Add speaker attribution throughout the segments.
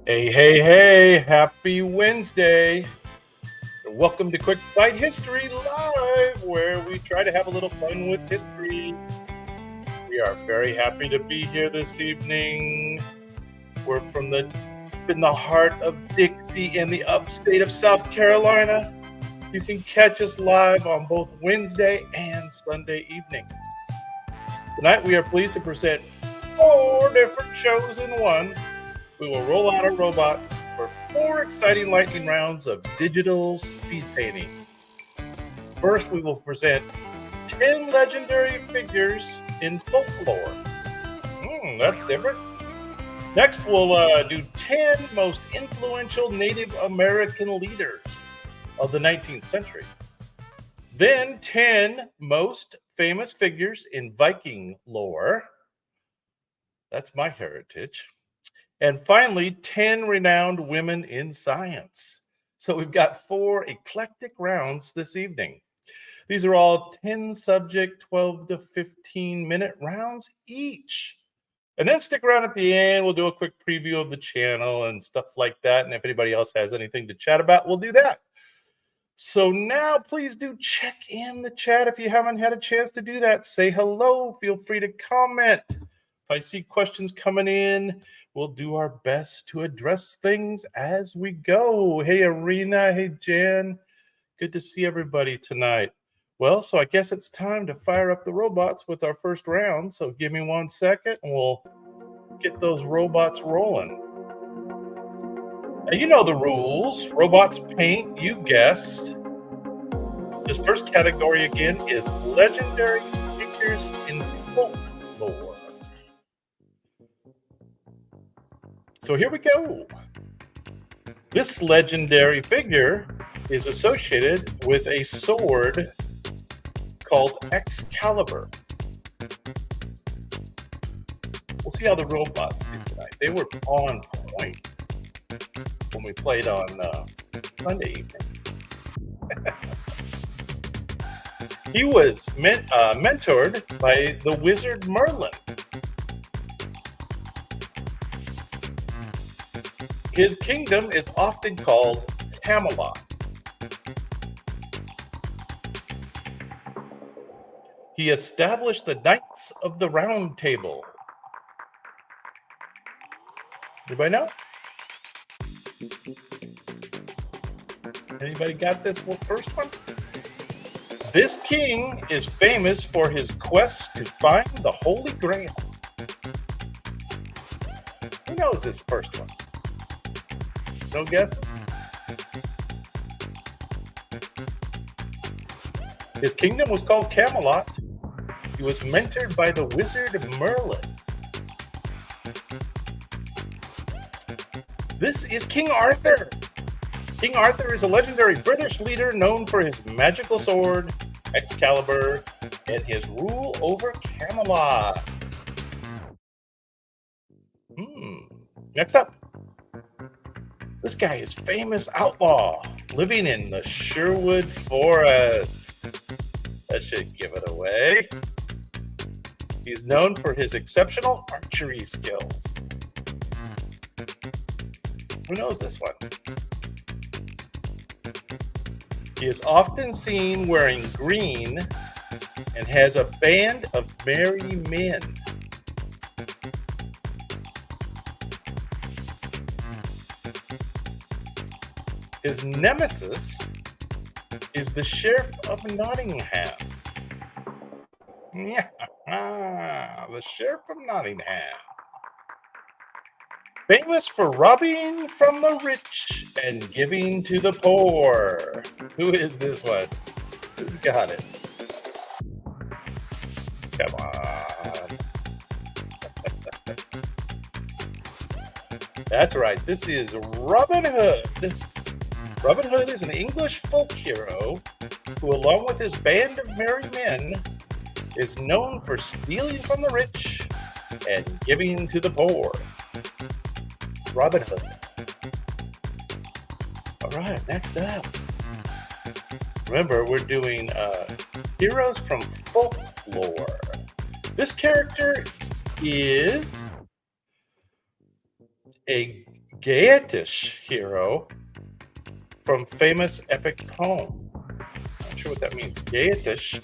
Speaker 1: Hey, hey, hey, happy Wednesday. And welcome to Quick Bite History Live, where we try to have a little fun with history. We are very happy to be here this evening. We're in the heart of Dixie in the upstate of South Carolina. You can catch us live on both Wednesday and Sunday evenings. Tonight we are pleased to present 4 different shows in one. We will roll out our robots for 4 exciting lightning rounds of digital speed painting. First, we will present 10 legendary figures in folklore. That's different. Next, we'll do 10 most influential Native American leaders of the 19th century. Then 10 most famous figures in Viking lore. That's my heritage. And finally, 10 renowned women in science. So we've got 4 eclectic rounds this evening. These are all 10 subject, 12 to 15 minute rounds each. And then stick around at the end. We'll do a quick preview of the channel and stuff like that. And if anybody else has anything to chat about, we'll do that. So now please do check in the chat if you haven't had a chance to do that. Say hello. Feel free to comment. If I see questions coming in, we'll do our best to address things as we go. Hey, Arena. Hey, Jan. Good to see everybody tonight. Well, so I guess it's time to fire up the robots with our first round. So give me 1 second and we'll get those robots rolling. Now, you know the rules. Robots paint, you guessed. This first category again is legendary figures in folklore. So here we go. This legendary figure is associated with a sword called Excalibur. We'll see how the robots did tonight. They were on point when we played on Sunday evening. He was mentored by the wizard Merlin. His kingdom is often called Camelot. He established the Knights of the Round Table. Anybody know? Anybody got this first one? This king is famous for his quest to find the Holy Grail. Who knows this first one? No guesses? His kingdom was called Camelot. He was mentored by the wizard Merlin. This is King Arthur. King Arthur is a legendary British leader known for his magical sword, Excalibur, and his rule over Camelot. Next up. This guy is famous outlaw living in the Sherwood Forest. That should give it away. He's known for his exceptional archery skills. Who knows this one? He is often seen wearing green and has a band of merry men. His nemesis is the Sheriff of Nottingham. Yeah, the Sheriff of Nottingham. Famous for robbing from the rich and giving to the poor. Who is this one? Who's got it? Come on. That's right. This is Robin Hood. Robin Hood is an English folk hero who, along with his band of merry men, is known for stealing from the rich and giving to the poor. Robin Hood. All right, next up. Remember, we're doing heroes from folklore. This character is a Gaetish hero from famous epic poem. Not sure what that means. Gaetish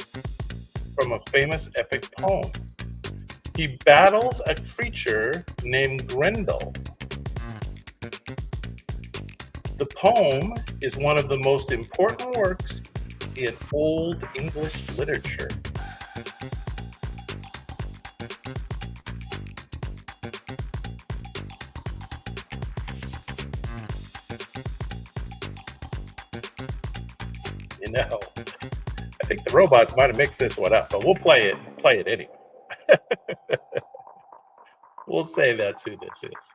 Speaker 1: from a famous epic poem. He battles a creature named Grendel. The poem is one of the most important works in Old English literature. You know, I think the robots might have mixed this one up, but we'll play it anyway. We'll say that's who this is.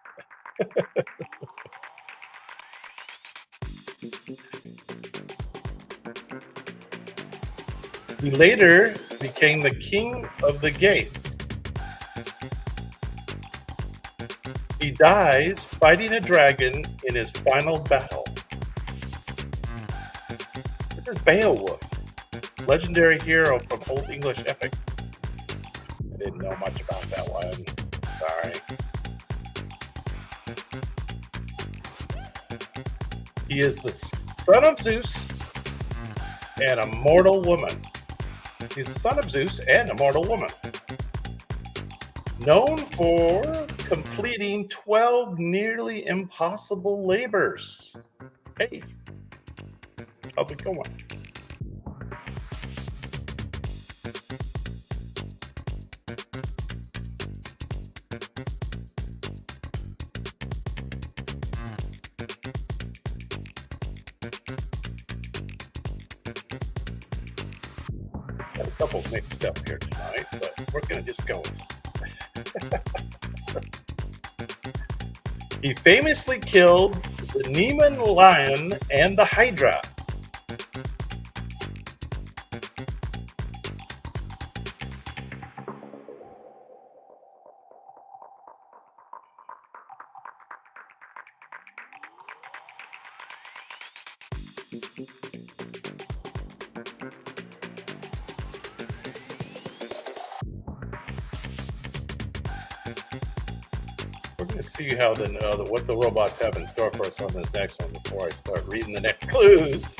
Speaker 1: He later became the king of the Gates. He dies fighting a dragon in his final battle. This is Beowulf, legendary hero from Old English epic. I didn't know much about that one. Sorry. He is the son of Zeus and a mortal woman. He's the son of Zeus and a mortal woman. Known for completing 12 nearly impossible labors. Hey, how's it going? Got a couple mixed up here tonight, but we're going to just go with it. He famously killed the Nemean lion and the Hydra. We're going to see how what the robots have in store for us on this next one before I start reading the next clues.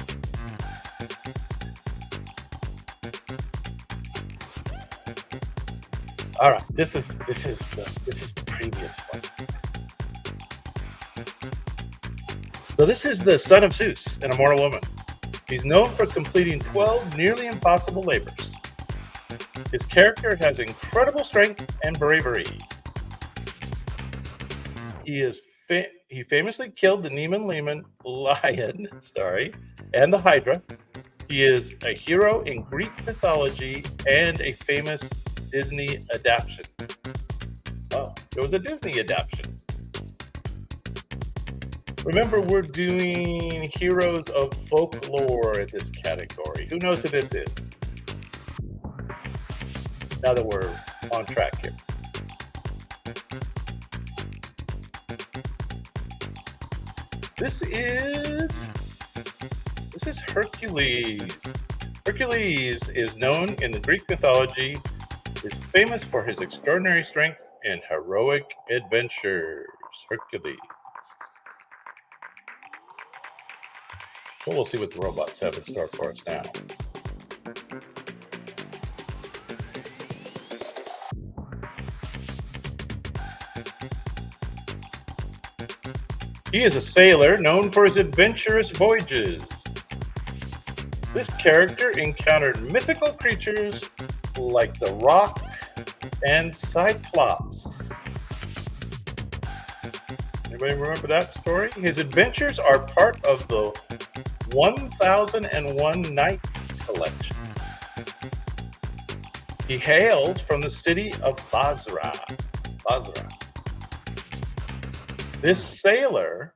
Speaker 1: All right, this is the previous one. So this is the son of Zeus and a mortal woman. He's known for completing 12 nearly impossible labors. His character has incredible strength and bravery. He famously killed the Nemean lion, and the Hydra. He is a hero in Greek mythology and a famous Disney adaptation. Oh, there was a Disney adaptation. Remember, we're doing heroes of folklore in this category. Who knows who this is? Now that we're on track here. This is Hercules. Hercules is known in the Greek mythology, is famous for his extraordinary strength and heroic adventures. Hercules. Well, we'll see what the robots have in store for us now. He is a sailor known for his adventurous voyages. This character encountered mythical creatures like the Rock and Cyclops. Anybody remember that story? His adventures are part of the 1001 Nights collection. He hails from the city of Basra. This sailor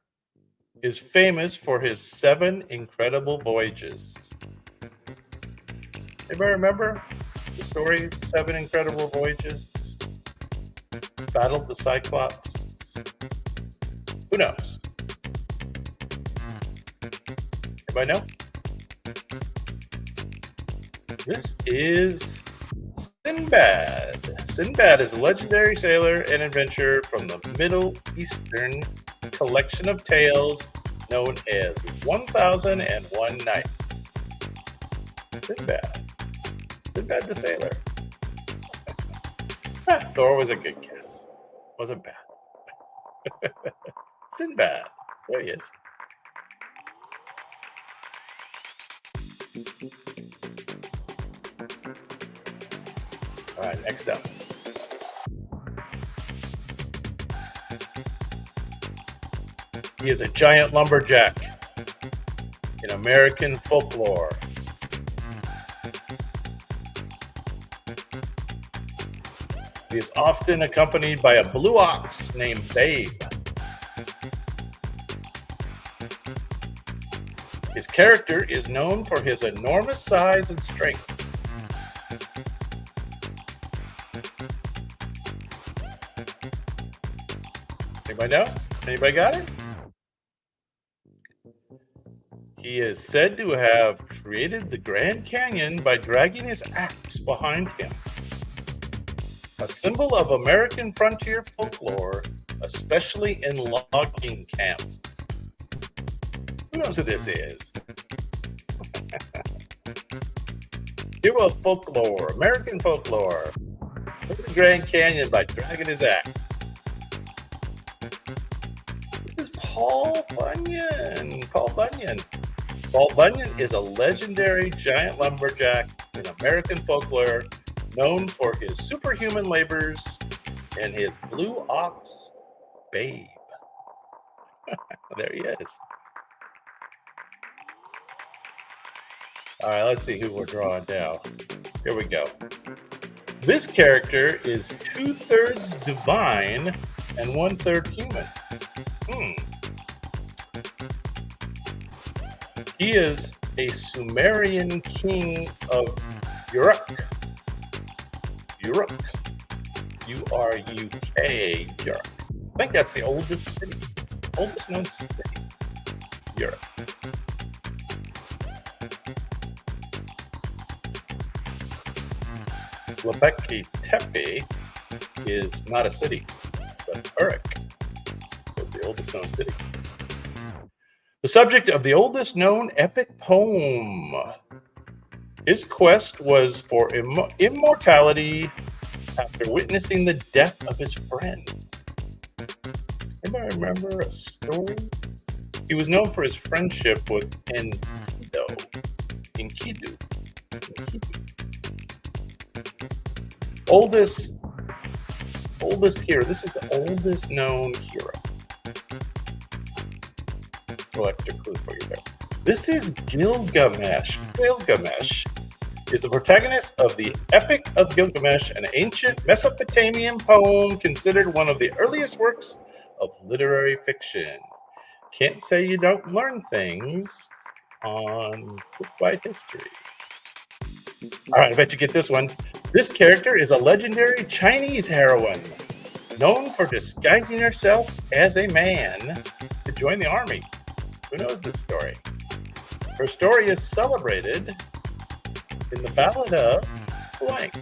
Speaker 1: is famous for his 7 incredible voyages. Anybody remember the story, 7 incredible voyages? Battled the Cyclops? Who knows? Anybody know? This is Sinbad. Sinbad is a legendary sailor and adventurer from the Middle Eastern collection of tales known as 1001 Nights. Sinbad. Sinbad the Sailor. Thor was a good guess. Wasn't bad. Sinbad. There he is. All right, next up. He is a giant lumberjack in American folklore. He is often accompanied by a blue ox named Babe. His character is known for his enormous size and strength. Anybody know? Anybody got it? He is said to have created the Grand Canyon by dragging his axe behind him. A symbol of American frontier folklore, especially in logging camps. Who knows who this is? Hero of folklore, American folklore. Look at the Grand Canyon by dragging his axe. This is Paul Bunyan. Paul Bunyan. Paul Bunyan is a legendary giant lumberjack in American folklore, known for his superhuman labors and his blue ox, Babe. There he is. All right, let's see who we're drawing now. Here we go. This character is 2/3 divine and 1/3 human. He is a Sumerian king of Uruk. Uruk. U-R-U-K. Uruk. I think that's the oldest city. Oldest known city. Uruk. Göbekli Tepe is not a city, but Uruk was the oldest known city. The subject of the oldest known epic poem. His quest was for immortality after witnessing the death of his friend. Anybody remember a story? He was known for his friendship with Enkidu. Oldest hero. This is the oldest known hero. A little extra clue for you there. This is Gilgamesh. Gilgamesh is the protagonist of the Epic of Gilgamesh, an ancient Mesopotamian poem considered one of the earliest works of literary fiction. Can't say you don't learn things on Quick Bite History. All right, I bet you get this one. This character is a legendary Chinese heroine, known for disguising herself as a man to join the army. Who knows this story? Her story is celebrated in the Ballad of blank.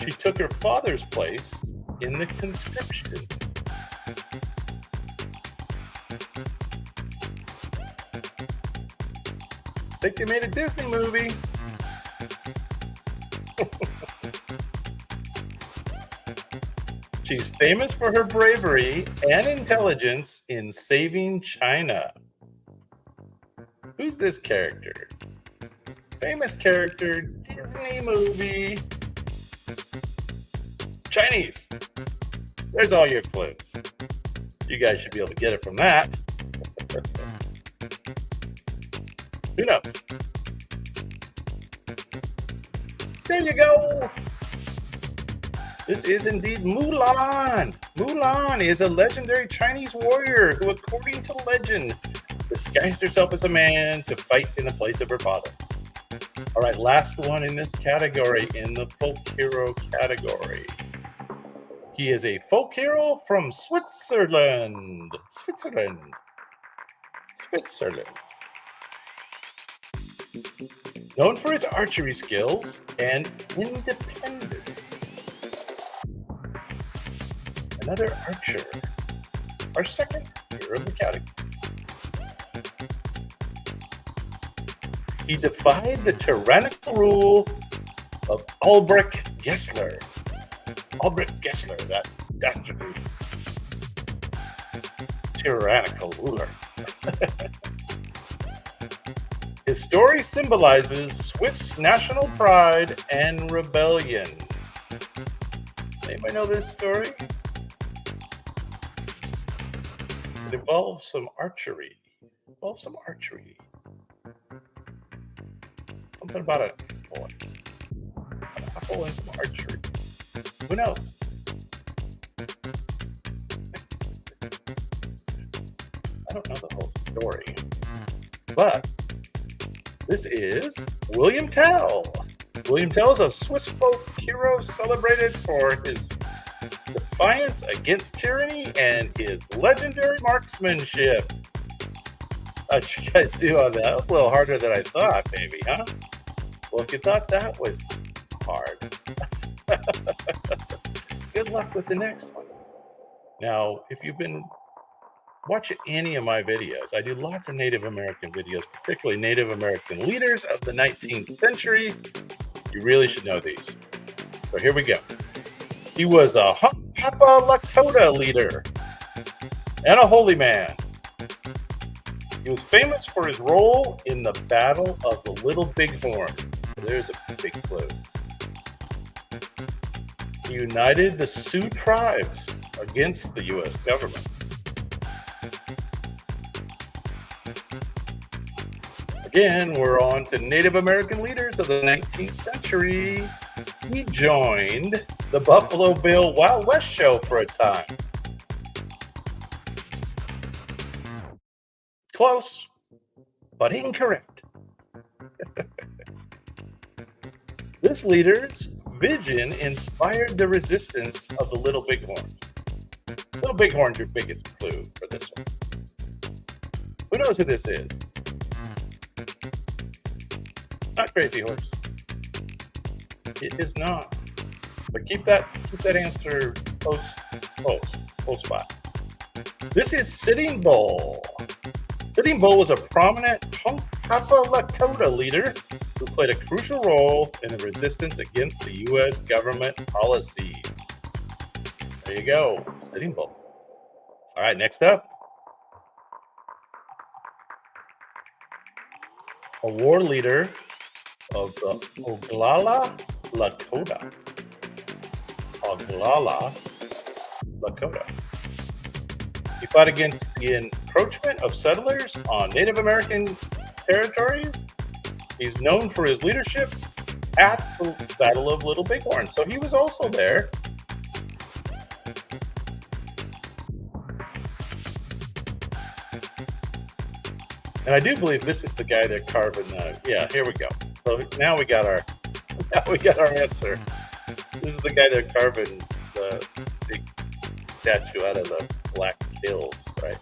Speaker 1: She took her father's place in the conscription. I think they made a Disney movie. She's famous for her bravery and intelligence in saving China. Who's this character? Famous character, Disney movie. Chinese. There's all your clues. You guys should be able to get it from that. Who knows? There you go. This is indeed Mulan. Mulan is a legendary Chinese warrior who, according to legend, disguised herself as a man to fight in the place of her father. All right, last one in this category, in the folk hero category. He is a folk hero from Switzerland. Switzerland. Known for his archery skills and independence. Another archer. Our second archer of the category. He defied the tyrannical rule of Albrecht Gessler. Albrecht Gessler, that dastardly tyrannical ruler. His story symbolizes Swiss national pride and rebellion. Anybody know this story? It involves some archery. Something about an apple and some archery. Who knows? I don't know the whole story. But this is William Tell. William Tell is a Swiss folk hero celebrated for his defiance against tyranny and his legendary marksmanship. How'd you guys do on that? That was a little harder than I thought, maybe, huh? Well, if you thought that was hard, good luck with the next one. Now, if you've been watching any of my videos, I do lots of Native American videos, particularly Native American leaders of the 19th century. You really should know these. So here we go. He was a Hunkpapa Lakota leader and a holy man. He was famous for his role in the Battle of the Little Bighorn. There's a big clue. He united the Sioux tribes against the U.S. government. Again, we're on to Native American leaders of the 19th century. He joined the Buffalo Bill Wild West show for a time. Close, but incorrect. This leader's vision inspired the resistance of the Little Bighorns. Little Bighorn's your biggest clue for this one. Who knows who this is? Not Crazy Horse. It is not. But keep that answer close by. This is Sitting Bull. Sitting Bull was a prominent Hunkpapa Lakota leader who played a crucial role in the resistance against the U.S. government policies. There you go, Sitting Bull. All right, next up. A war leader of the Oglala Lakota. Oglala Lakota. He fought against the encroachment of settlers on Native American territories. He's known for his leadership at the Battle of Little Bighorn. So he was also there. And I do believe this is the guy they're carving. Yeah, here we go. So now we got our answer. This is the guy they're carving the big statue out of the Black Hills, right?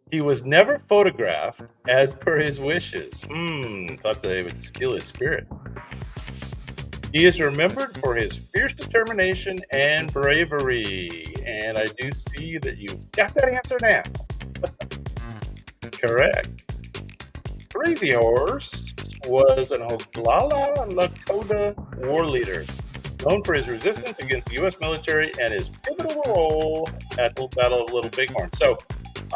Speaker 1: He was never photographed as per his wishes. Thought they would steal his spirit. He is remembered for his fierce determination and bravery. And I do see that you got that answer now. Correct. Crazy Horse was an Oglala Lakota war leader, known for his resistance against the U.S. military and his pivotal role at the Battle of Little Bighorn. So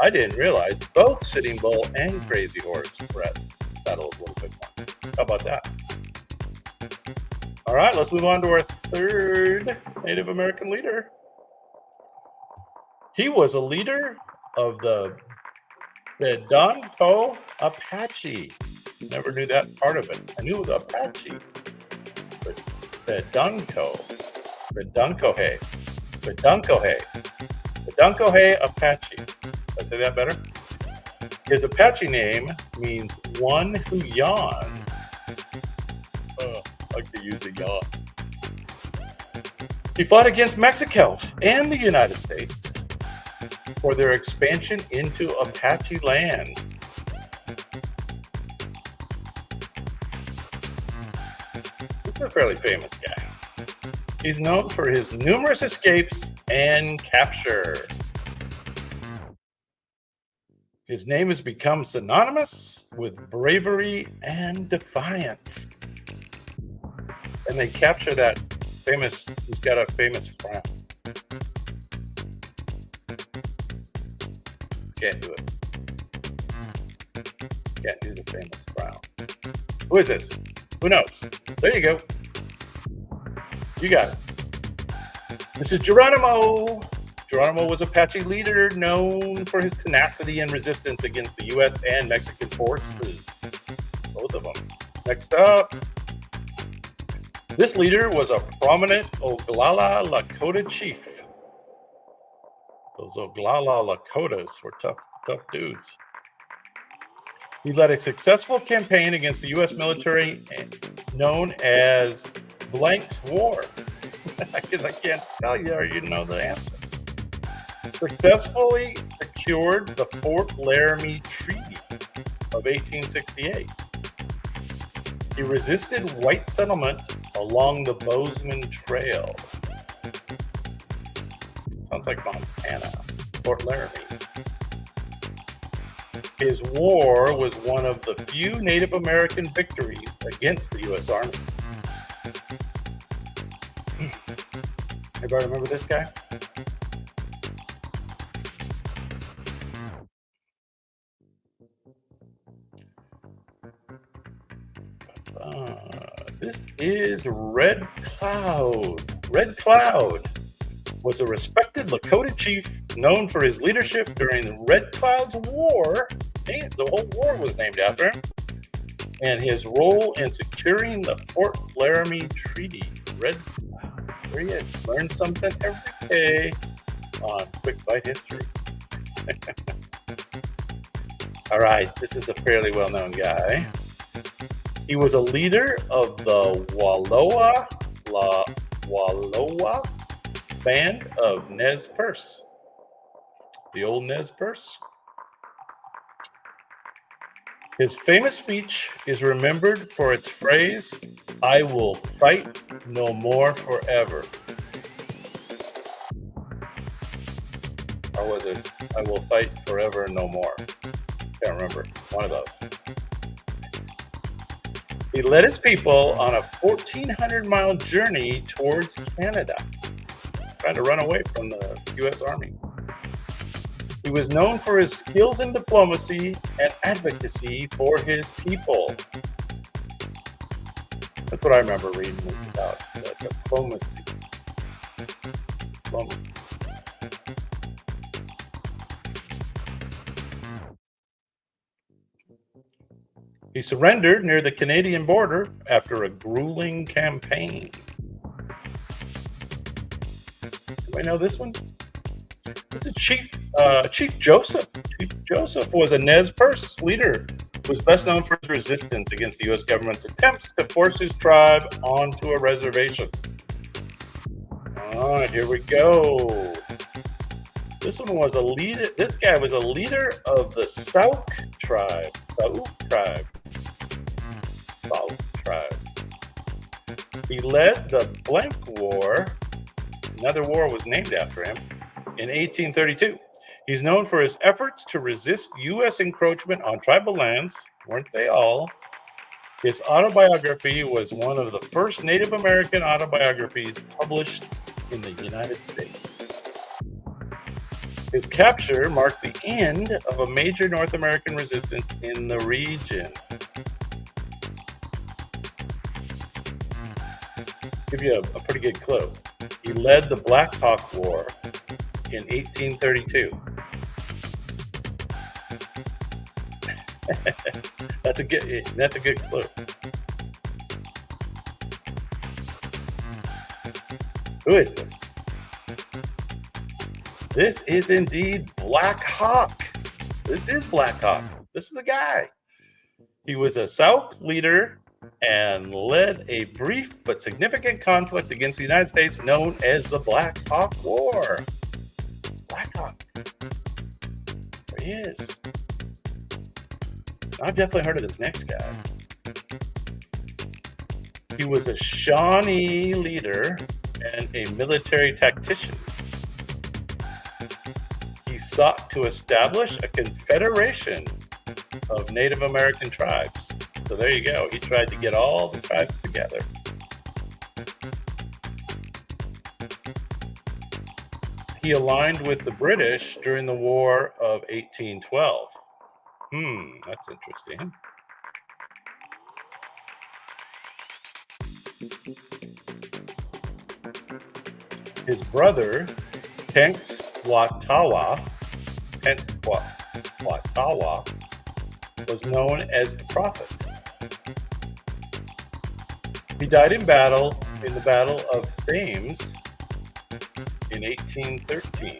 Speaker 1: I didn't realize both Sitting Bull and Crazy Horse were at the Battle of Little Bighorn. How about that? All right, let's move on to our third Native American leader. He was a leader of the Bedonko Apache. Never knew that part of it. I knew the Apache, but Bedonkohe Apache. Did I say that better? His Apache name means one who yawns. I could use a yawn. He fought against Mexico and the United States for their expansion into Apache lands. This is a fairly famous guy. He's known for his numerous escapes and capture. His name has become synonymous with bravery and defiance. And they capture that he's got a famous frown. Can't do it. Can't do the famous frown. Who is this? Who knows? There you go. You got it. This is Geronimo. Geronimo was Apache leader known for his tenacity and resistance against the U.S. and Mexican forces. Both of them. Next up. This leader was a prominent Oglala Lakota chief. Those Oglala Lakotas were tough dudes. He led a successful campaign against the U.S. military known as Blank's War. I guess I can't tell you or you know the answer. Successfully secured the Fort Laramie Treaty of 1868. He resisted white settlement along the Bozeman Trail. Sounds like Montana, Fort Laramie. His war was one of the few Native American victories against the U.S. Army. Everybody remember this guy? This is Red Cloud. Red Cloud was a respected Lakota chief known for his leadership during the Red Cloud's War. The whole war was named after him. And his role in securing the Fort Laramie Treaty. Red Cloud. There he is. Learn something every day on Quick Bite History. All right, this is a fairly well-known guy. He was a leader of the Wallowa band of Nez Perce. The old Nez Perce. His famous speech is remembered for its phrase, "I will fight no more forever." Or was it, "I will fight forever no more"? Can't remember. One of those. He led his people on a 1,400-mile journey towards Canada, trying to run away from the U.S. Army. He was known for his skills in diplomacy and advocacy for his people. That's what I remember reading was about, diplomacy. Diplomacy. He surrendered near the Canadian border after a grueling campaign. Do I know this one? This is Chief Joseph. Chief Joseph was a Nez Perce leader who was best known for his resistance against the U.S. government's attempts to force his tribe onto a reservation. All right, here we go. This one was a leader. This guy was a leader of the Sauk tribe. He led the Blank War. Another war was named after him in 1832. He's known for his efforts to resist U.S. encroachment on tribal lands. Weren't they all? His autobiography was one of the first Native American autobiographies published in the United States. His capture marked the end of a major North American resistance in the region. Give you a pretty good clue. He led the Black Hawk War in 1832. That's a good clue. Who is this? This is indeed Black Hawk. This is Black Hawk. This is the guy. He was a Sauk leader and led a brief but significant conflict against the United States known as the Black Hawk War. Black Hawk. There he is. I've definitely heard of this next guy. He was a Shawnee leader and a military tactician. He sought to establish a confederation of Native American tribes. So there you go. He tried to get all the tribes together. He aligned with the British during the War of 1812. That's interesting. His brother, Tenskwatawa, was known as the Prophet. He died in the Battle of Thames in 1813.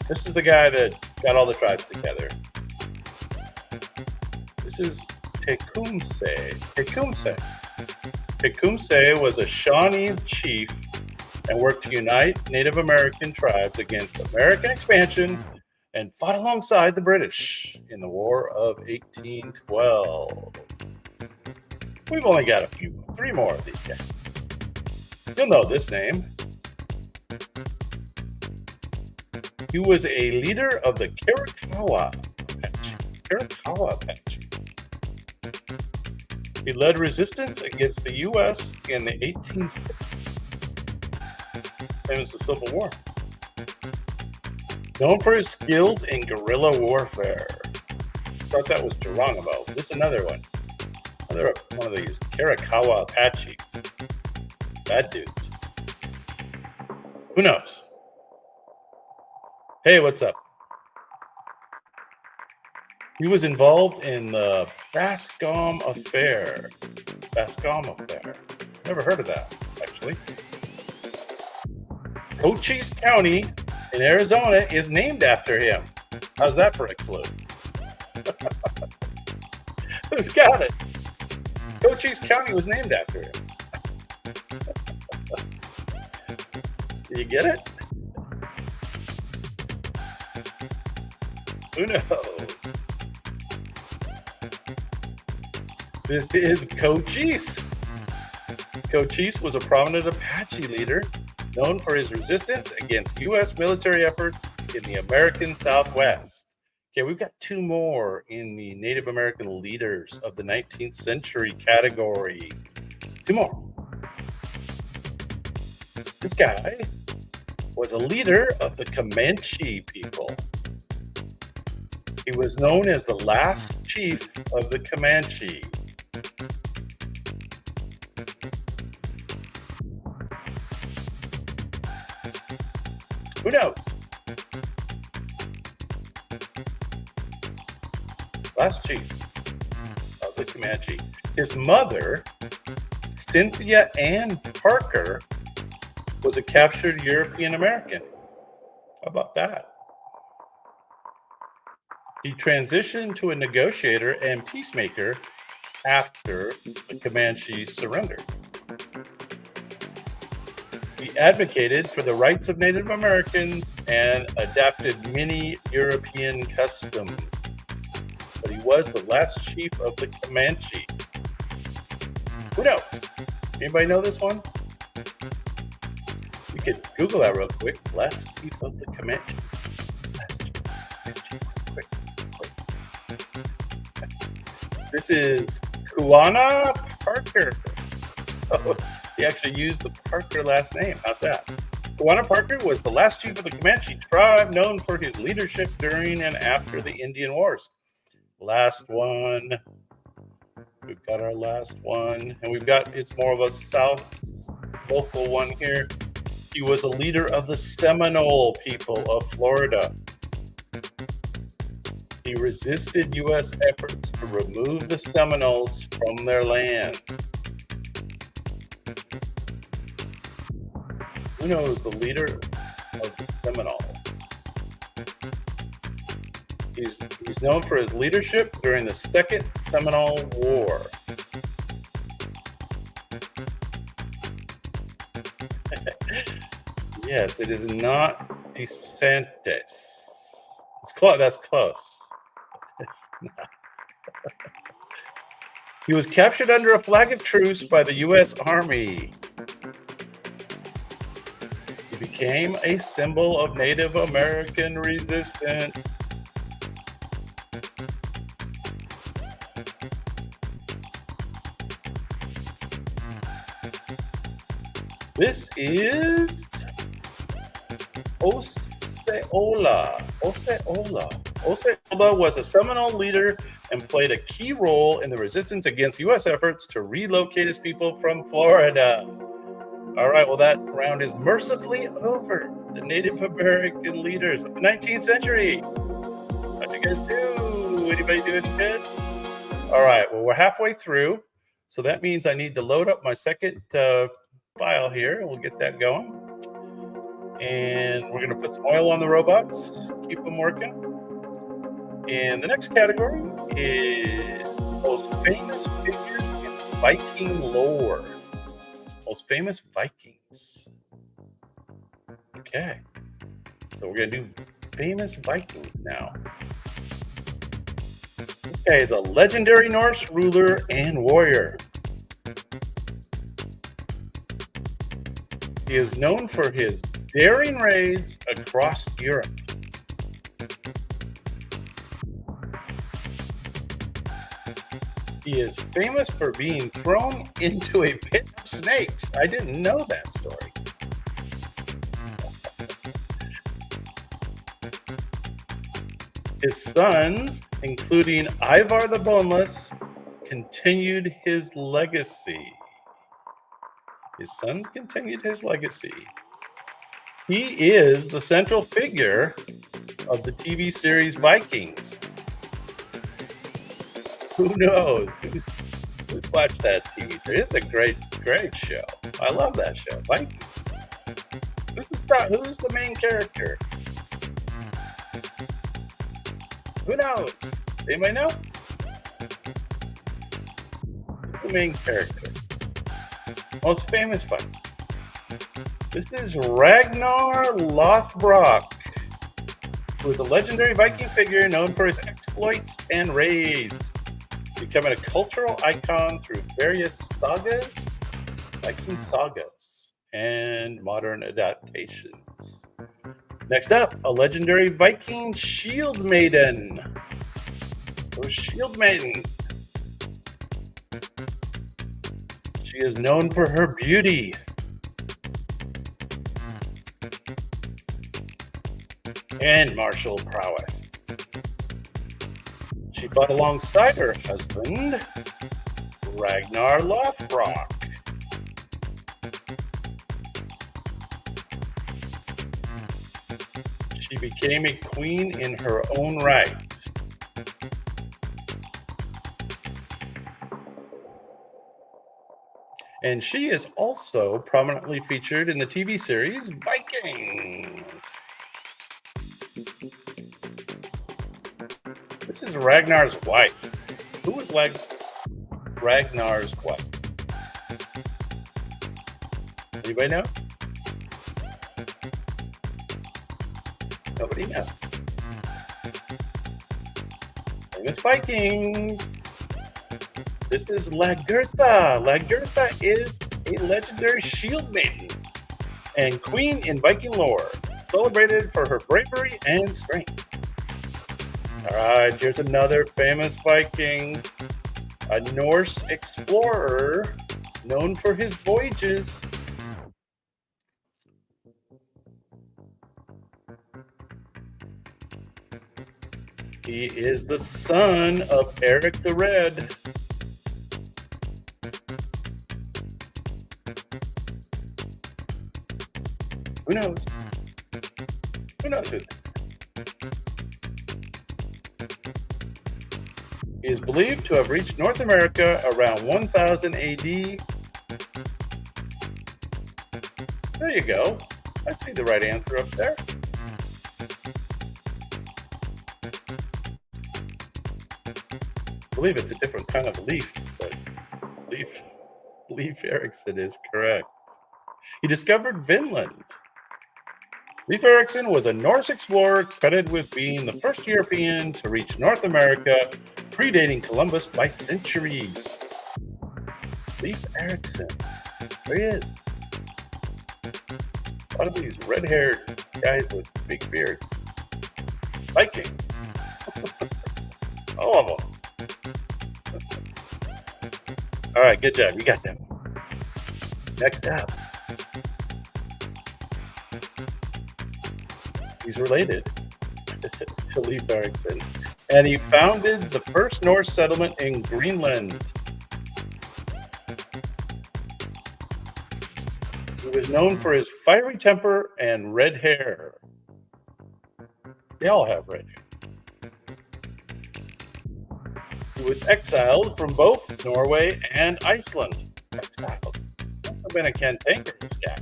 Speaker 1: This is the guy that got all the tribes together. This is Tecumseh. Tecumseh was a Shawnee chief and worked to unite Native American tribes against American expansion and fought alongside the British in the War of 1812. We've only got three more of these guys. You'll know this name. He was a leader of the Chiricahua Apache. He led resistance against the U.S. in the 1860s. It was the Civil War. Known for his skills in guerrilla warfare. I thought that was Geronimo. This is another one. Another one of these Chiricahua Apaches. Bad dudes. Who knows? Hey, what's up? He was involved in the Bascom Affair. Never heard of that, actually. Cochise County in Arizona is named after him. How's that for a clue? Who's got it? Cochise County was named after him. Do you get it? Who knows? This is Cochise. Cochise was a prominent Apache leader known for his resistance against U.S. military efforts in the American Southwest. Okay, we've got two more in the Native American leaders of the 19th century category. Two more. This guy was a leader of the Comanche people. He was known as the last chief of the Comanche. Who knows? Last chief of the Comanche. His mother, Cynthia Ann Parker, was a captured European American. How about that? He transitioned to a negotiator and peacemaker after the Comanche surrendered. He advocated for the rights of Native Americans and adapted many European customs. But he was the last chief of the Comanche. Who knows? Anybody know this one? We could Google that real quick. Last chief of the Comanche. This is Kuana Parker. Oh, he actually used the Parker last name. How's that? Kuana Parker was the last chief of the Comanche tribe, known for his leadership during and after the Indian Wars. Last one. We've got our last one. And it's more of a South local one here. He was a leader of the Seminole people of Florida. He resisted U.S. efforts to remove the Seminoles from their lands. Who knows the leader of the Seminoles? He's known for his leadership during the Second Seminole War. Yes, it is not DeSantis. It's close. That's close. It's not. He was captured under a flag of truce by the U.S. Army. He became a symbol of Native American resistance. This is Osceola. Osceola. Osceola was a Seminole leader and played a key role in the resistance against U.S. efforts to relocate his people from Florida. All right, well, that round is mercifully over. The Native American leaders of the 19th century. How'd you guys do? Anybody doing good? All right, well, we're halfway through. So that means I need to load up my second file here, and we'll get that going. And we're going to put some oil on the robots, keep them working. And the next category is most famous figures in Viking lore. Most famous Vikings. Okay, so we're going to do famous Vikings now. This guy is a legendary Norse ruler and warrior. He is known for his daring raids across Europe. He is famous for being thrown into a pit of snakes. I didn't know that story. His sons, including Ivar the Boneless, continued his legacy. His sons continued his legacy. He is the central figure of the TV series Vikings. Who knows? Who's watched that TV series? It's a great show. I love that show. Vikings. Who's the main character? Who knows? Anybody know? Who's the main character? Most famous Viking. This is Ragnar Lothbrok, who is a legendary Viking figure known for his exploits and raids, becoming a cultural icon through various sagas, Viking sagas, and modern adaptations. Next up, a legendary Viking shield maiden. Those shield maidens. She is known for her beauty and martial prowess. She fought alongside her husband, Ragnar Lothbrok. She became a queen in her own right. And she is also prominently featured in the TV series Vikings. This is Ragnar's wife. Who was Ragnar's wife? Anybody know? Nobody knows. Famous Vikings. This is Lagertha. Lagertha is a legendary shield maiden and queen in Viking lore, celebrated for her bravery and strength. All right, here's another famous Viking, a Norse explorer known for his voyages. He is the son of Eric the Red. Who knows? Who knows who this is? He is believed to have reached North America around 1000 AD. There you go. I see the right answer up there. I believe it's a different kind of leaf, but Leif Erikson is correct. He discovered Vinland. Leif Erikson was a Norse explorer credited with being the first European to reach North America, predating Columbus by centuries. Leif Erikson. There he is. A lot of these red-haired guys with big beards. Vikings. All of them. All right, good job. You got that one. Next up. He's related to Leif Erikson. And he founded the first Norse settlement in Greenland. He was known for his fiery temper and red hair. They all have red hair. He was exiled from both Norway and Iceland. Exiled. Must have been a cantankerous this guy.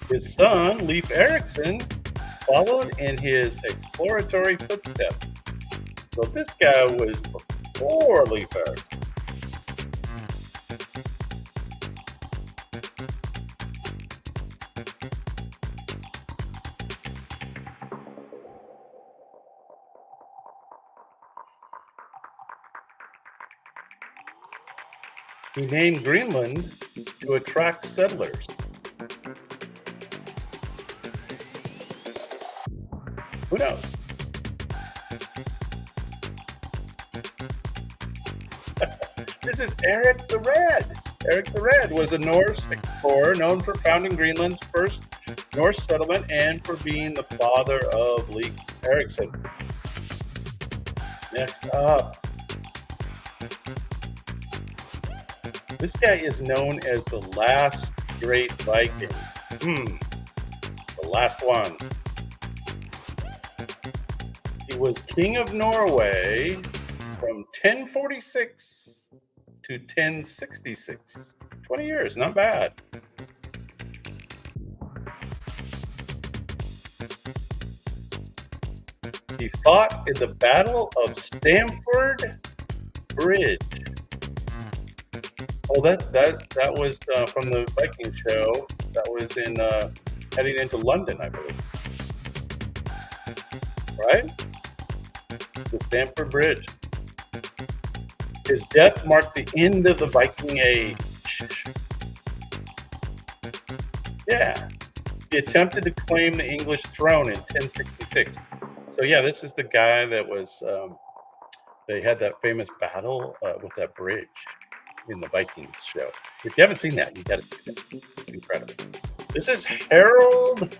Speaker 1: His son, Leif Erikson, followed in his exploratory footsteps. So this guy was before Leif Erikson. He named Greenland to attract settlers. Who knows? This is Eric the Red. Eric the Red was a Norse explorer known for founding Greenland's first Norse settlement and for being the father of Leif Erikson. Next up. This guy is known as the last great Viking. The last one. He was king of Norway from 1046 to 1066. 20 years, not bad. He fought in the Battle of Stamford Bridge. Oh, that was from the Viking show. That was in heading into London, I believe. Right? The Stamford Bridge. His death marked the end of the Viking Age. Yeah. He attempted to claim the English throne in 1066. So yeah, this is the guy that was, they had that famous battle with that bridge in the Vikings show. If you haven't seen that, you got to see that. It's incredible. This is Harald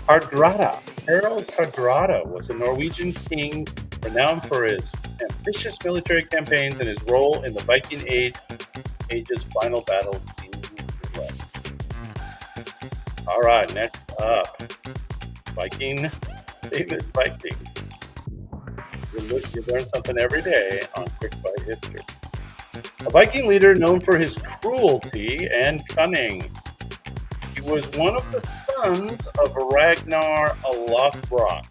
Speaker 1: Hardrada. Harald Hardrada was a Norwegian king renowned for his ambitious military campaigns and his role in the Viking Age's final battles in the West. All right, next up, Viking, famous Viking. You learn something every day on Quick Bite History. A Viking leader known for his cruelty and cunning. He was one of the sons of Ragnar Lothbrok.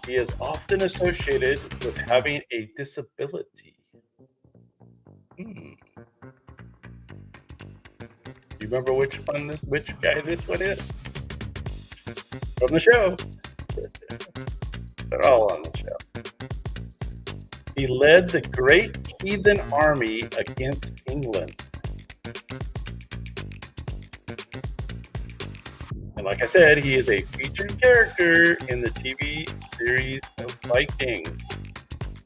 Speaker 1: He is often associated with having a disability. You remember which guy this one is? From the show. They're all on the show. He led the Great Heathen Army against England. And like I said, he is a featured character in the TV series of Vikings.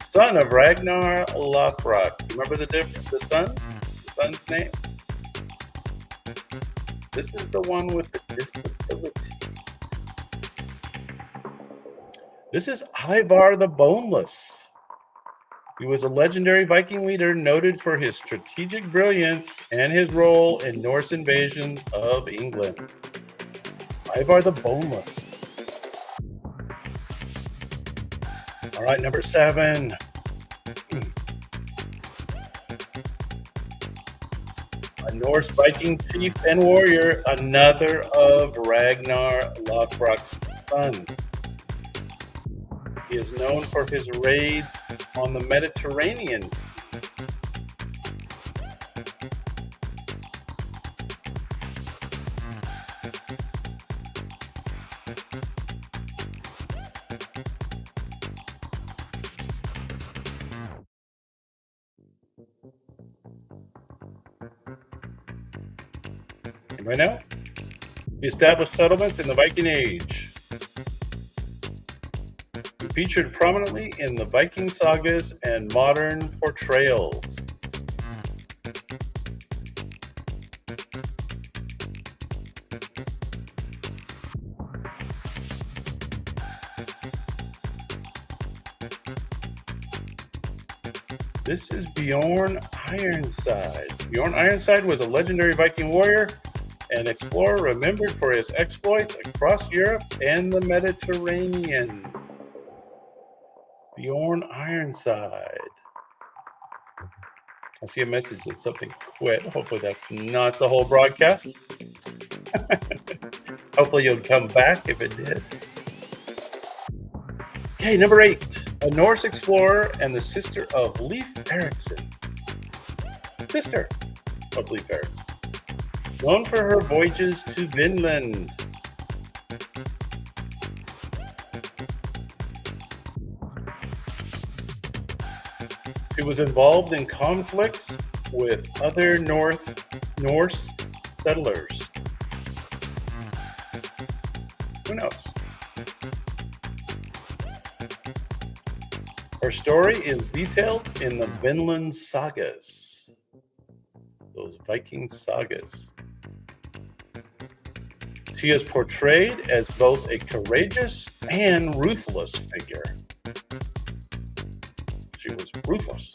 Speaker 1: Son of Ragnar Lothbrok. You remember the sons' names? This is the one with the disability. This is Ivar the Boneless. He was a legendary Viking leader noted for his strategic brilliance and his role in Norse invasions of England. Ivar the Boneless. All right, number 7. A Norse Viking chief and warrior, another of Ragnar Lothbrok's sons. He is known for his raid on the Mediterranean Sea. Anybody know? He established settlements in the Viking Age. He featured prominently in the Viking sagas and modern portrayals. This is Bjorn Ironside. Bjorn Ironside was a legendary Viking warrior and explorer remembered for his exploits across Europe and the Mediterranean. Bjorn Ironside. I see a message that something quit. Hopefully that's not the whole broadcast. Hopefully you'll come back if it did. Okay, number 8. A Norse explorer and the sister of Leif Erikson. Sister of Leif Erikson. Known for her voyages to Vinland. She was involved in conflicts with other Norse settlers. Who knows? Her story is detailed in the Vinland sagas. Those Viking sagas. She is portrayed as both a courageous and ruthless figure. She was ruthless.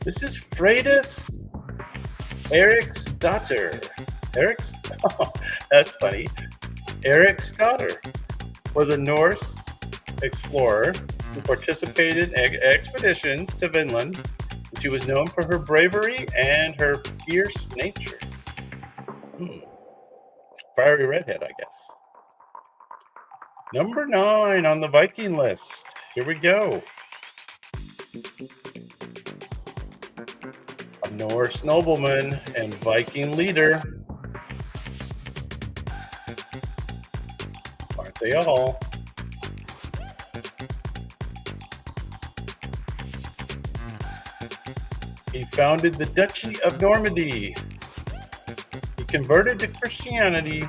Speaker 1: This is Freydis Eriksdottir. Oh, that's funny. Eriksdottir was a Norse explorer who participated in expeditions to Vinland. She was known for her bravery and her fierce nature. Fiery redhead, I guess. Number 9 on the Viking list. Here we go. A Norse nobleman and Viking leader. Aren't they all? He founded the Duchy of Normandy. He converted to Christianity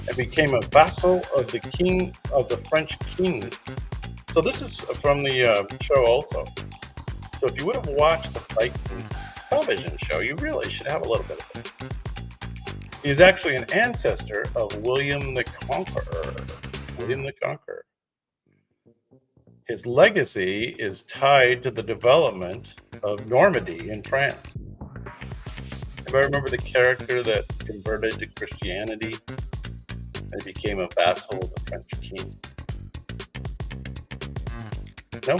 Speaker 1: and became a vassal of the king of the French king. So this is from the show also. So if you would have watched the Viking television show, you really should have a little bit of this. He is actually an ancestor of William the Conqueror. William the Conqueror. His legacy is tied to the development of Normandy in France. If I remember the character that converted to Christianity and became a vassal of the French king. No?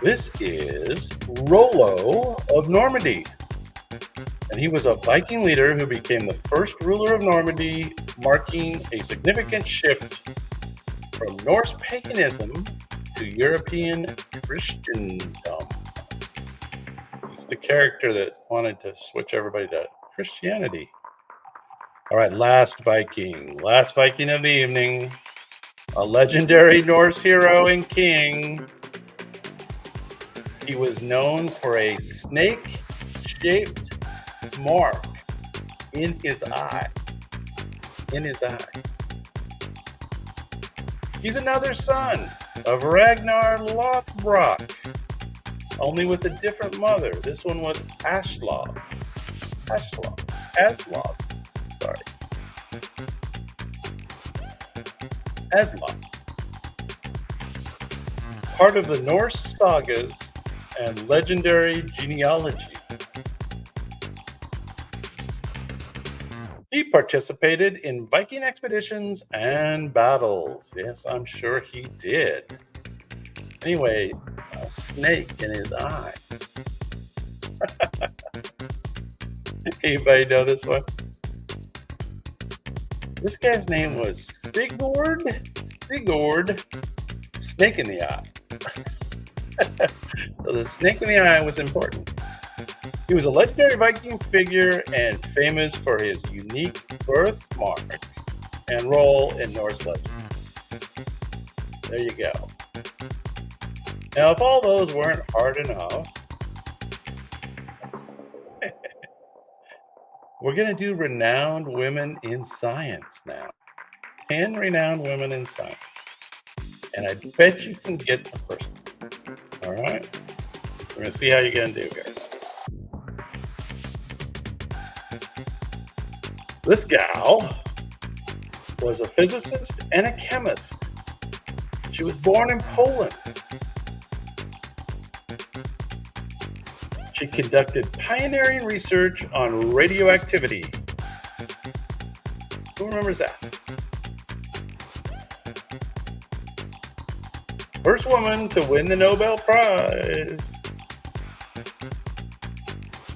Speaker 1: This is Rollo of Normandy. And he was a Viking leader who became the first ruler of Normandy, marking a significant shift from Norse paganism to European Christendom. He's the character that wanted to switch everybody to Christianity. All right, last Viking of the evening, a legendary Norse hero and king. He was known for a snake-shaped mark in his eye. He's another son of Ragnar Lothbrok, only with a different mother. This one was Aslog. Part of the Norse sagas and legendary genealogies. He participated in Viking expeditions and battles. Yes, I'm sure he did. Anyway, a snake in his eye. Anybody know this one? This guy's name was Sigurd, snake in the eye. So the snake in the eye was important. He was a legendary Viking figure and famous for his unique birthmark and role in Norse legend. There you go. Now, if all those weren't hard enough, we're going to do renowned women in science now. 10 renowned women in science. And I bet you can get the first one. All right? We're going to see how you're going to do here. This gal was a physicist and a chemist. She was born in Poland. She conducted pioneering research on radioactivity. Who remembers that? First woman to win the Nobel Prize.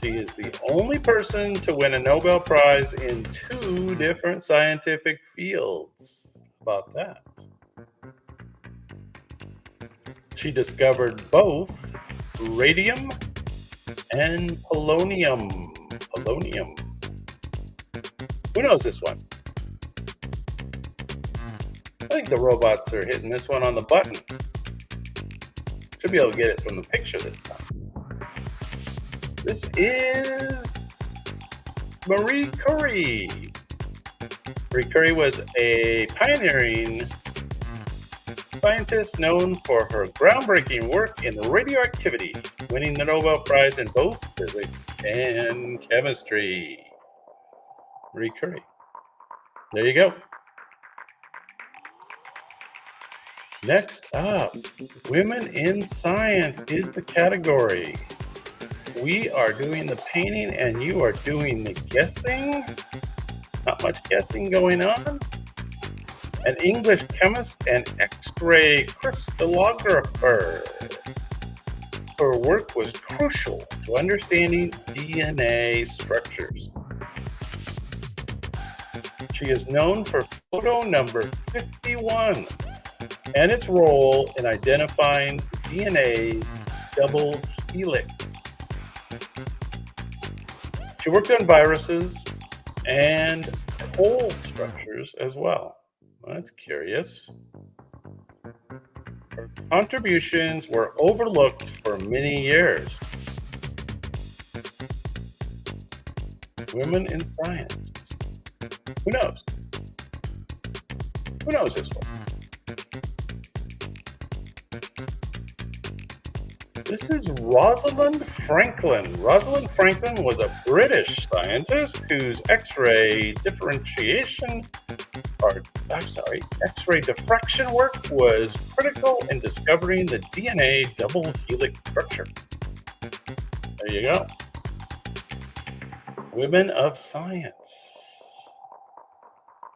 Speaker 1: She is the only person to win a Nobel Prize in 2 different scientific fields. How about that? She discovered both radium and polonium. Polonium. Who knows this one? I think the robots are hitting this one on the button. Should be able to get it from the picture this time. This is Marie Curie. Marie Curie was a pioneering scientist known for her groundbreaking work in radioactivity, winning the Nobel Prize in both physics and chemistry. Marie Curie. There you go. Next up, women in science is the category. We are doing the painting and you are doing the guessing. Not much guessing going on. An English chemist and X-ray crystallographer. Her work was crucial to understanding DNA structures. She is known for photo number 51 and its role in identifying DNA's double helix. She worked on viruses and coal structures as well. That's curious. Her contributions were overlooked for many years. Women in science. Who knows? Who knows this one? This is Rosalind Franklin. Rosalind Franklin was a British scientist whose X-ray diffraction work was critical in discovering the DNA double helix structure. There you go. Women of science.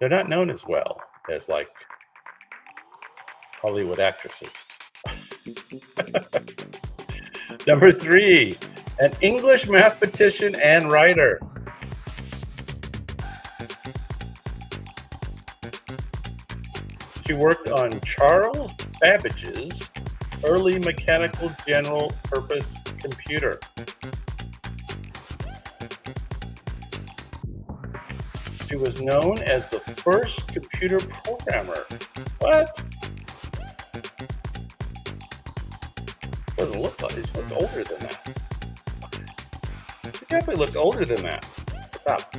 Speaker 1: They're not known as well as like Hollywood actresses. Number 3, an English mathematician and writer. She worked on Charles Babbage's early mechanical general purpose computer. She was known as the first computer programmer. What? Doesn't look like it. She looks older than that. She definitely looks older than that. Stop.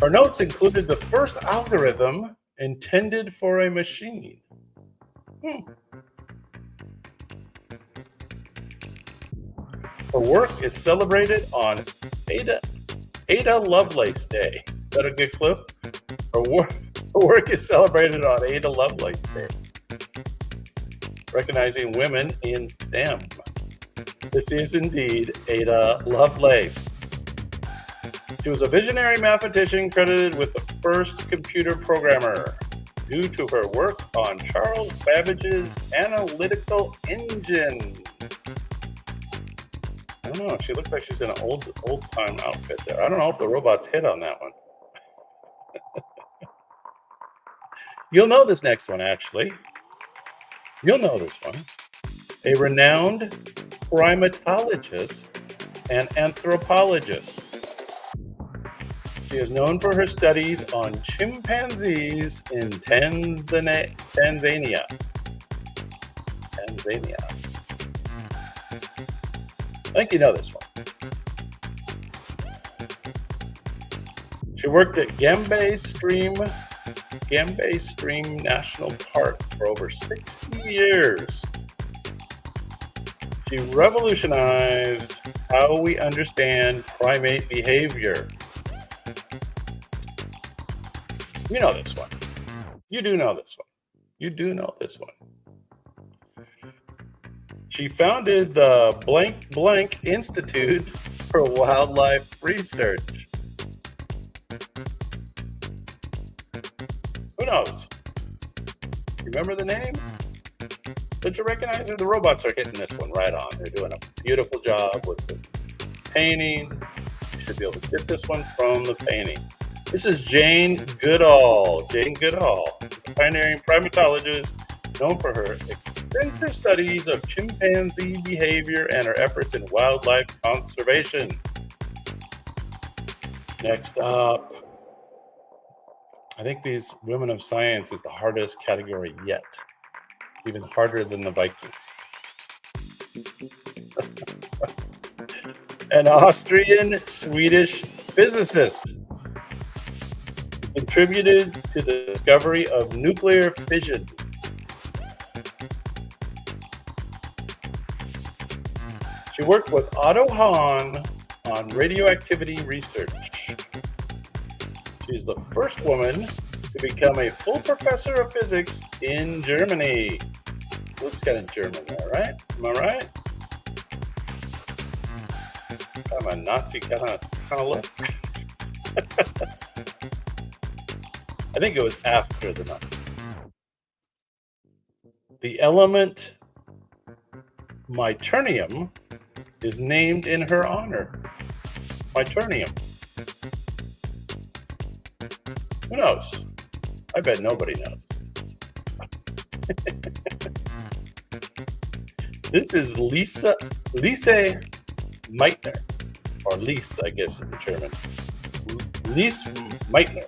Speaker 1: Her notes included the first algorithm intended for a machine. Her work is celebrated on Ada Lovelace Day. Is that a good clue? Her work is celebrated on Ada Lovelace Day, recognizing women in STEM. This is indeed Ada Lovelace. She was a visionary mathematician credited with the first computer programmer due to her work on Charles Babbage's analytical engine. I don't know. She looks like she's in an old-time outfit there. I don't know if the robots hit on that one. You'll know this next one, actually. You'll know this one. A renowned primatologist and anthropologist. She is known for her studies on chimpanzees in Tanzania. Pennsylvania. I think you know this one. She worked at Gambay Stream National Park for over 60 years. She revolutionized how we understand primate behavior. You know this one. You do know this one. You do know this one. She founded the blank blank Institute for Wildlife Research. Who knows? Remember the name? Don't you recognize her? The robots are hitting this one right on. They're doing a beautiful job with the painting. You should be able to get this one from the painting. This is Jane Goodall. Jane Goodall, a pioneering primatologist known for her extensive studies of chimpanzee behavior and her efforts in wildlife conservation. Next up, I think these women of science is the hardest category yet, even harder than the Vikings. An Austrian-Swedish physicist contributed to the discovery of nuclear fission. She worked with Otto Hahn on radioactivity research. She's the first woman to become a full professor of physics in Germany. Looks kind of German there, right? Am I right? Kind of a Nazi kind of look. I think it was after the Nazis. The element Meiternum is named in her honor. Meiternum. Who knows? I bet nobody knows. This is Lise Meitner, or Lise, I guess in German. Lise Meitner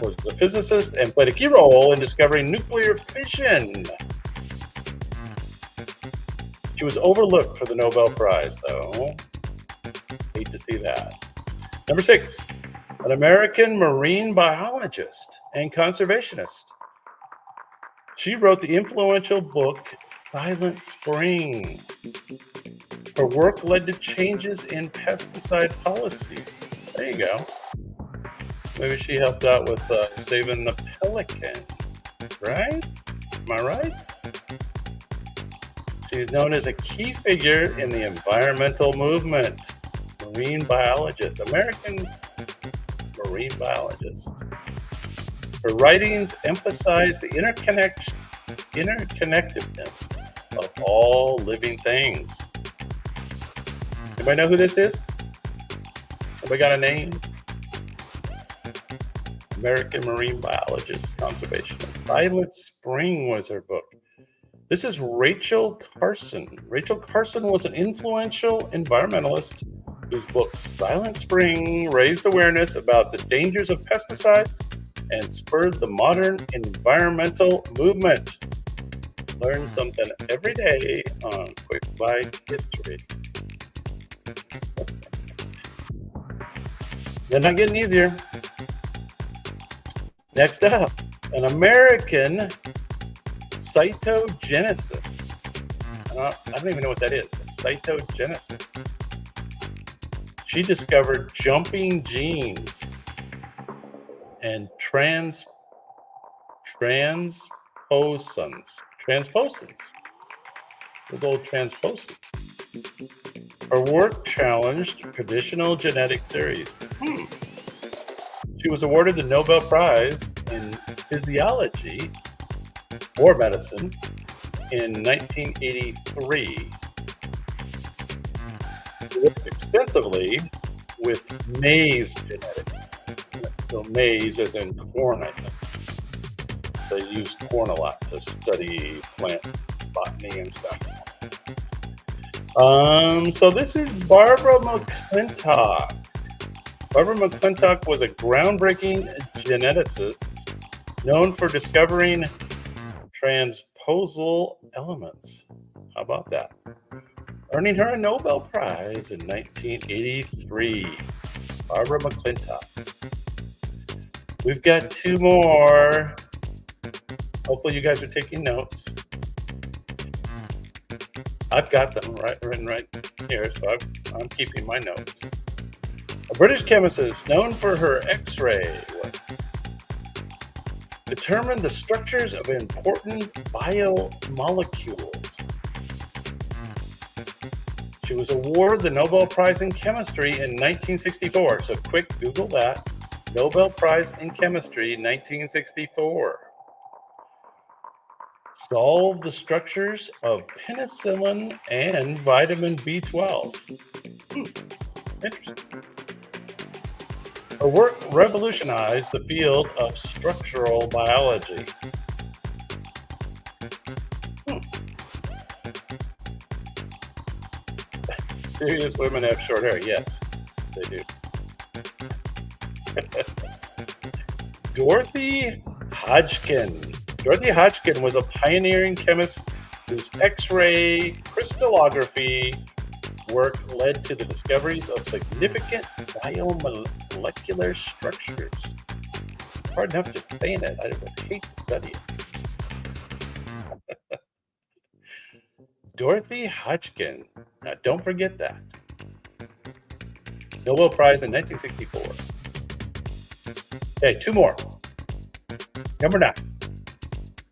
Speaker 1: was a physicist and played a key role in discovering nuclear fission. She was overlooked for the Nobel Prize, though. Hate to see that. Number 6, an American marine biologist and conservationist. She wrote the influential book Silent Spring. Her work led to changes in pesticide policy. There you go. Maybe she helped out with saving the pelican, right? Am I right? She's known as a key figure in the environmental movement. Marine biologist, American marine biologist. Her writings emphasize the interconnectedness of all living things. Anybody know who this is? Anybody got a name? American marine biologist, conservationist. Silent Spring was her book. This is Rachel Carson. Rachel Carson was an influential environmentalist whose book Silent Spring raised awareness about the dangers of pesticides and spurred the modern environmental movement. Learn something every day on Quick Bite History. They're not getting easier. Next up, an American cytogenicist. I don't even know what that is. A cytogenicist. She discovered jumping genes and transposons. Those old transposons. Her work challenged traditional genetic theories. She was awarded the Nobel Prize in Physiology or Medicine in 1983. She worked extensively with maize genetics. So maize as in corn, I think. They used corn a lot to study plant botany and stuff. So this is Barbara McClintock. Barbara McClintock was a groundbreaking geneticist known for discovering transposons proposal elements. How about that? Earning her a Nobel Prize in 1983. Barbara McClintock. We've got two more. Hopefully, you guys are taking notes. I've got them written right here, so I'm keeping my notes. A British chemist known for her X-ray work determined the structures of important biomolecules. She was awarded the Nobel Prize in Chemistry in 1964. So quick Google that. Nobel Prize in Chemistry, 1964. Solved the structures of penicillin and vitamin B12. Interesting. Her work revolutionized the field of structural biology. Serious women have short hair. Yes, they do. Dorothy Hodgkin. Dorothy Hodgkin was a pioneering chemist whose X-ray crystallography work led to the discoveries of significant biomolecular structures. Hard enough just saying it. I would hate to study it. Dorothy Hodgkin. Now, don't forget that. Nobel Prize in 1964. Okay, two more. Number 9.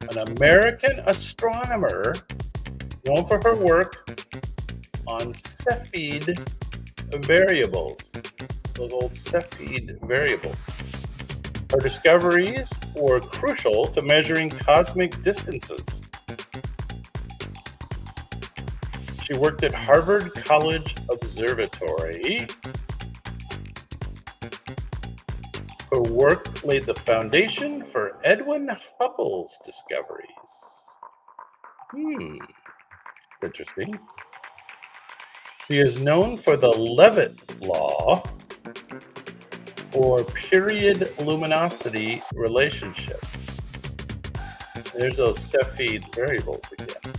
Speaker 1: An American astronomer known for her work on Cepheid variables. Those old Cepheid variables. Her discoveries were crucial to measuring cosmic distances. She worked at Harvard College Observatory. Her work laid the foundation for Edwin Hubble's discoveries. Interesting. She is known for the Leavitt law, or period luminosity relationship. There's those Cepheid variables again.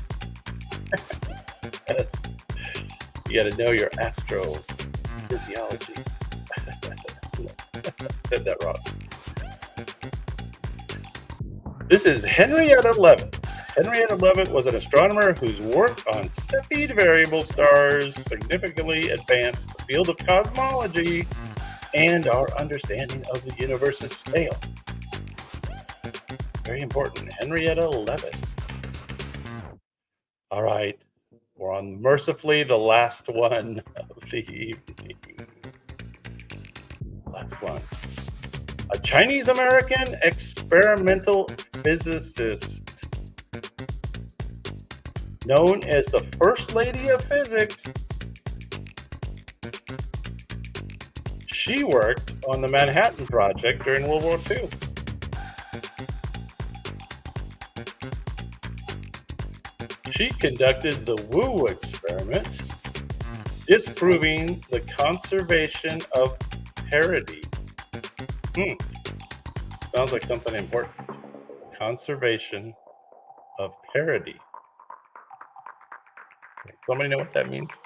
Speaker 1: You got to know your astrophysiology. Said that wrong. This is Henrietta Leavitt. Henrietta Leavitt was an astronomer whose work on Cepheid variable stars significantly advanced the field of cosmology and our understanding of the universe's scale. Very important. Henrietta Leavitt. All right. We're on mercifully the last one of the evening. Last one. A Chinese-American experimental physicist known as the First Lady of Physics. She worked on the Manhattan Project during World War II. She conducted the Wu experiment, disproving the conservation of parity. Sounds like something important. Conservation of parity. Somebody know what that means?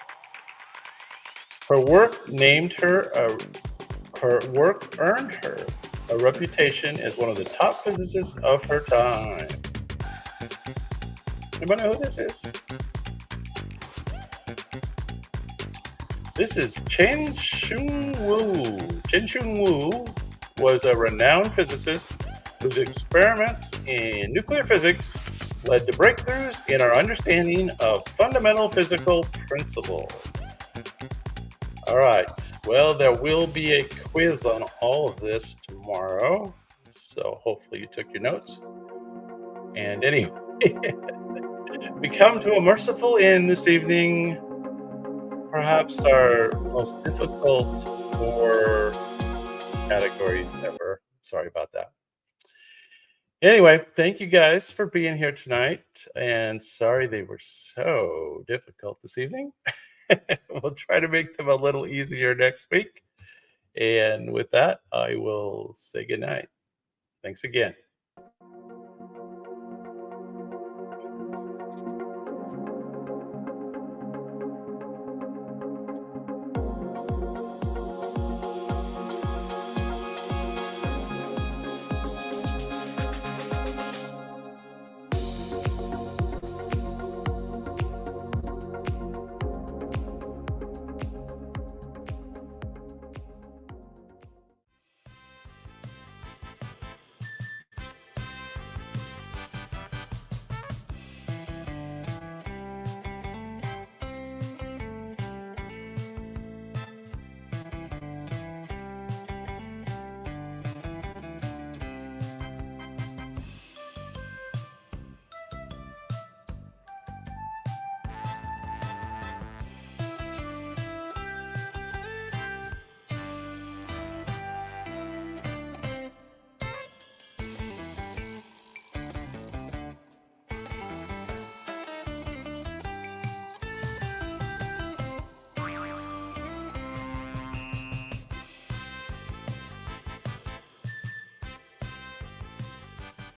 Speaker 1: Her work earned her a reputation as one of the top physicists of her time. Anybody know who this is? This is Chen Shun Wu. Chen Shun Wu was a renowned physicist whose experiments in nuclear physics led to breakthroughs in our understanding of fundamental physical principles. All right. Well, there will be a quiz on all of this tomorrow, so hopefully you took your notes. And anyway, we come to a merciful end this evening. Perhaps our most difficult 4 categories ever. Sorry about that. Anyway, thank you guys for being here tonight. And sorry they were so difficult this evening. We'll try to make them a little easier next week. And with that, I will say goodnight. Thanks again.